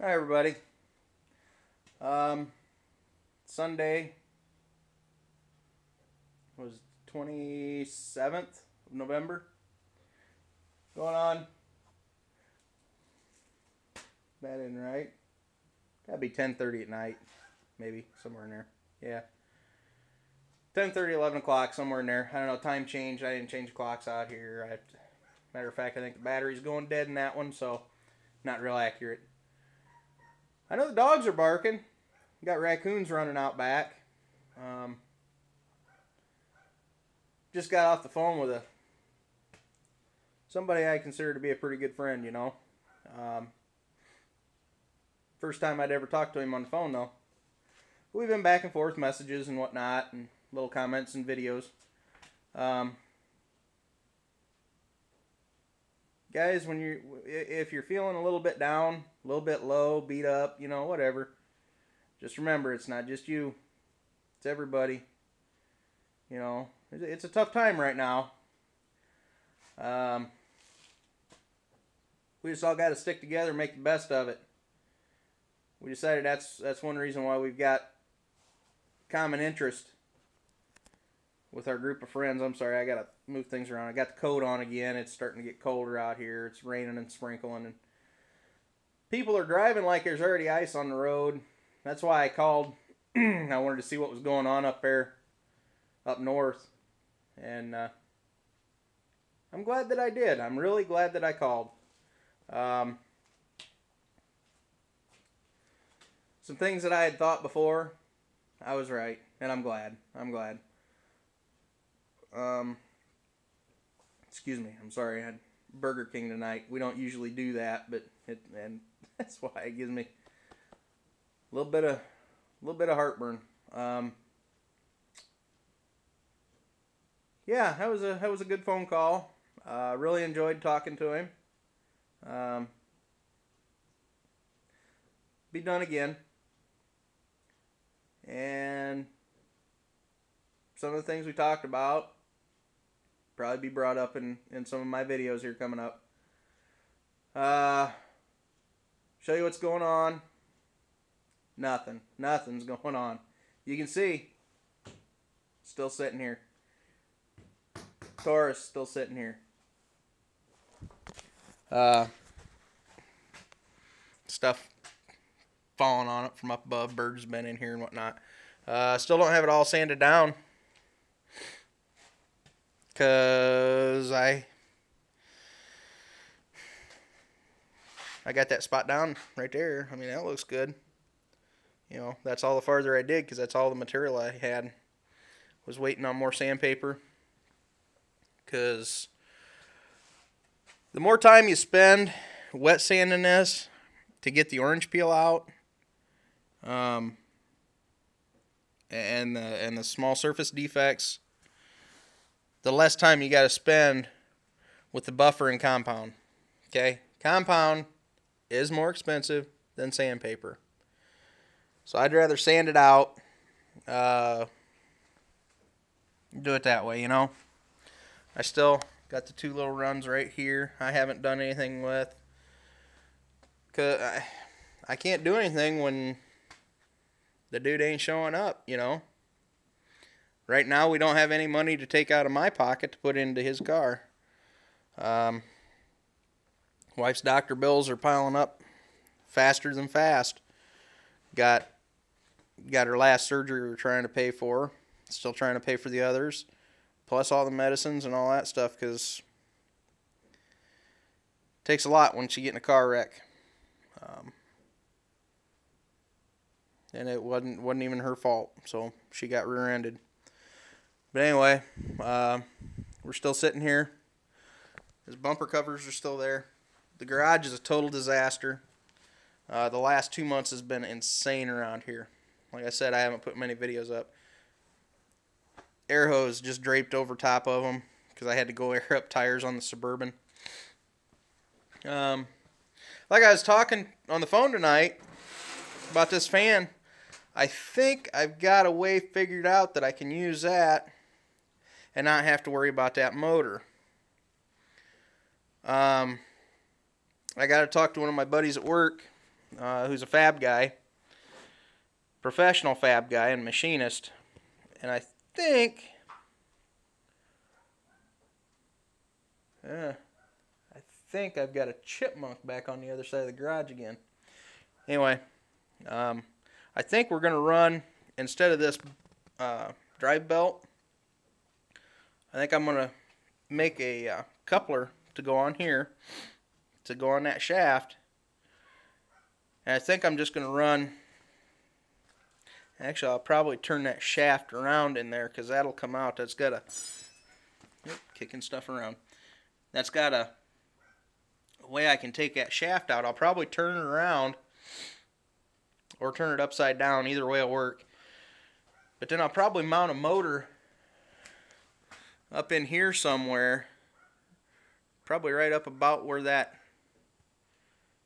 Hi everybody. Sunday was 27th of November. Going on. That isn't right. Gotta be 10:30 at night, maybe somewhere in there. Yeah, 10:30, 11 o'clock, somewhere in there. I don't know. Time changed. I didn't change the clocks out here. Matter of fact, I think the battery's going dead in that one, so not real accurate. I know the dogs are barking. Got raccoons running out back. Just got off the phone with somebody I consider to be a pretty good friend, you know. First time I'd ever talked to him on the phone, though. We've been back and forth messages and whatnot, and little comments and videos. Guys, if you're feeling a little bit down, a little bit low, beat up, you know, whatever, just remember it's not just you. It's everybody. You know, it's a tough time right now. We just all got to stick together and make the best of it. We decided that's one reason why we've got common interest with our group of friends. I'm sorry, I got to move things around. I got the coat on again. It's starting to get colder out here. It's raining and sprinkling. And people are driving like there's already ice on the road. That's why I called. I wanted to see what was going on up there, up north. And I'm glad that I did. I'm really glad that I called. Some things that I had thought before, I was right. And I'm glad. Excuse me. I'm sorry. I had Burger King tonight. We don't usually do that, but and that's why it gives me a little bit of heartburn. Yeah, that was a good phone call. Really enjoyed talking to him. Be done again. And some of the things we talked about probably be brought up in some of my videos here coming up. Show you what's going on. Nothing's going on. You can see, still sitting here. Taurus still sitting here. Stuff falling on it from up above. Birds been in here and whatnot. Still don't have it all sanded down, cause I got that spot down right there. I mean, that looks good. You know, that's all the farther I did, because that's all the material I had. Was waiting on more sandpaper, because the more time you spend wet sanding this to get the orange peel out, and the small surface defects, the less time you got to spend with the buffer and compound. Okay, compound is more expensive than sandpaper, so I'd rather sand it out. Do it that way, you know. I still got the two little runs right here I haven't done anything with, cause I can't do anything when the dude ain't showing up, you know. Right now we don't have any money to take out of my pocket to put into his car. Wife's doctor bills are piling up faster than fast. Got her last surgery we're trying to pay for. Still trying to pay for the others, plus all the medicines and all that stuff, because it takes a lot once you get in a car wreck. And it wasn't even her fault, so she got rear-ended. But anyway, we're still sitting here. His bumper covers are still there. The garage is a total disaster. The last 2 months has been insane around here. Like I said, I haven't put many videos up. Air hose just draped over top of them because I had to go air up tires on the Suburban. Like I was talking on the phone tonight about this fan, I think I've got a way figured out that I can use that and not have to worry about that motor. I got to talk to one of my buddies at work who's a fab guy, professional fab guy and machinist, and I think I've got a chipmunk back on the other side of the garage again. Anyway, I think we're going to run, instead of this drive belt, I think I'm going to make a coupler to go on here, to go on that shaft. And I think I'm just going to run, actually I'll probably turn that shaft around in there, because that'll come out. That's got a, kicking stuff around. That's got a way I can take that shaft out. I'll probably turn it around or turn it upside down. Either way will work. But then I'll probably mount a motor up in here somewhere, probably right up about where that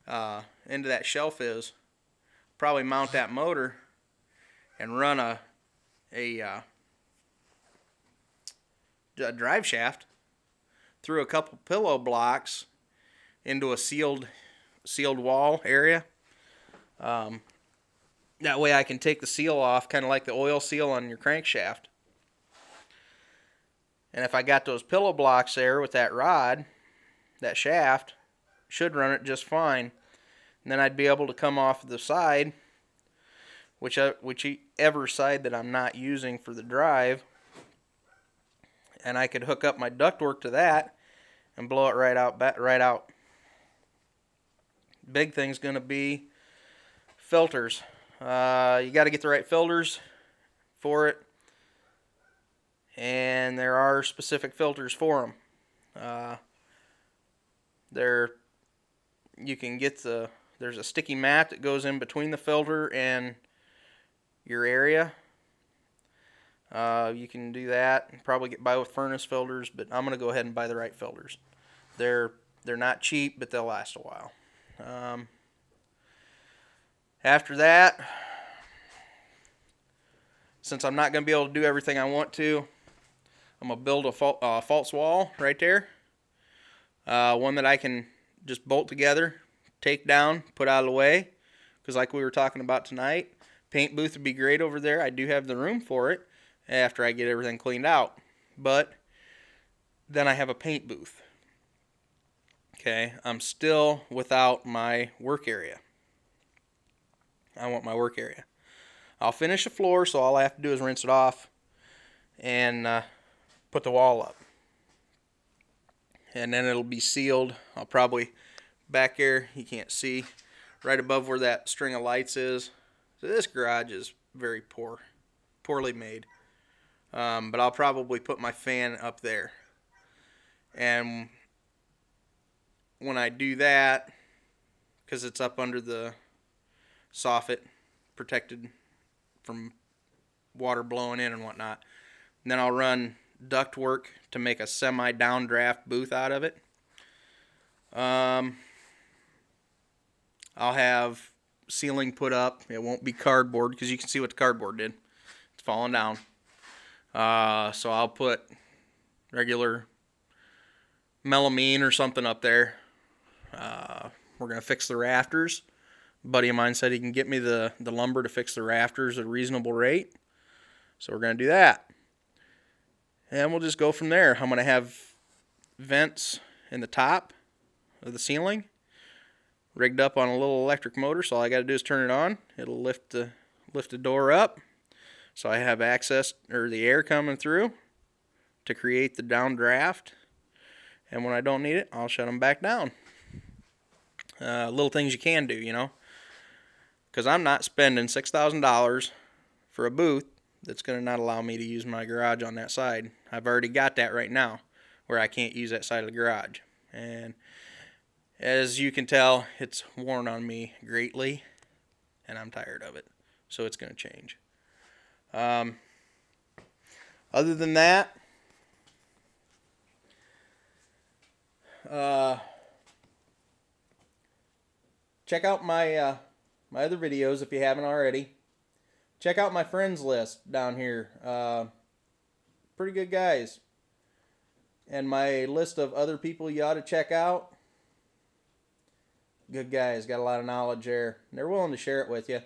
end of that shelf is. Probably mount that motor and run a drive shaft through a couple pillow blocks into a sealed wall area. That way I can take the seal off, kind of like the oil seal on your crankshaft. And if I got those pillow blocks there with that rod, that shaft should run it just fine. And then I'd be able to come off the side, whichever side that I'm not using for the drive, and I could hook up my ductwork to that and blow it right out. Big thing's going to be filters. You got to get the right filters for it, and there are specific filters for them. You can get there's a sticky mat that goes in between the filter and your area. You can do that and probably get by with furnace filters, but I'm going to go ahead and buy the right filters. They're not cheap, but they'll last a while. After that, since I'm not going to be able to do everything I want to, I'm going to build a false wall right there. One that I can just bolt together, take down, put out of the way. Because like we were talking about tonight, paint booth would be great over there. I do have the room for it after I get everything cleaned out. But then I have a paint booth. Okay, I'm still without my work area. I want my work area. I'll finish the floor, so all I have to do is rinse it off and put the wall up. And then it'll be sealed. I'll probably, back there, you can't see, right above where that string of lights is. So this garage is very poorly made. But I'll probably put my fan up there. And when I do that, because it's up under the soffit, protected from water blowing in and whatnot, and then I'll run duct work to make a semi-downdraft booth out of it. I'll have ceiling put up. It won't be cardboard, because you can see what the cardboard did. It's falling down. So I'll put regular melamine or something up there. We're going to fix the rafters. A buddy of mine said he can get me the lumber to fix the rafters at a reasonable rate. So we're going to do that. And we'll just go from there. I'm going to have vents in the top of the ceiling, rigged up on a little electric motor. So all I got to do is turn it on. It'll lift the door up, so I have access, or the air coming through, to create the downdraft. And when I don't need it, I'll shut them back down. Little things you can do, you know, because I'm not spending $6,000 for a booth that's going to not allow me to use my garage on that side. I've already got that right now, where I can't use that side of the garage. And as you can tell, it's worn on me greatly, and I'm tired of it. So it's going to change. Other than that, check out my my other videos if you haven't already. Check out my friends list down here. Pretty good guys. And my list of other people you ought to check out. good guys, got a lot of knowledge there. They're willing to share it with you.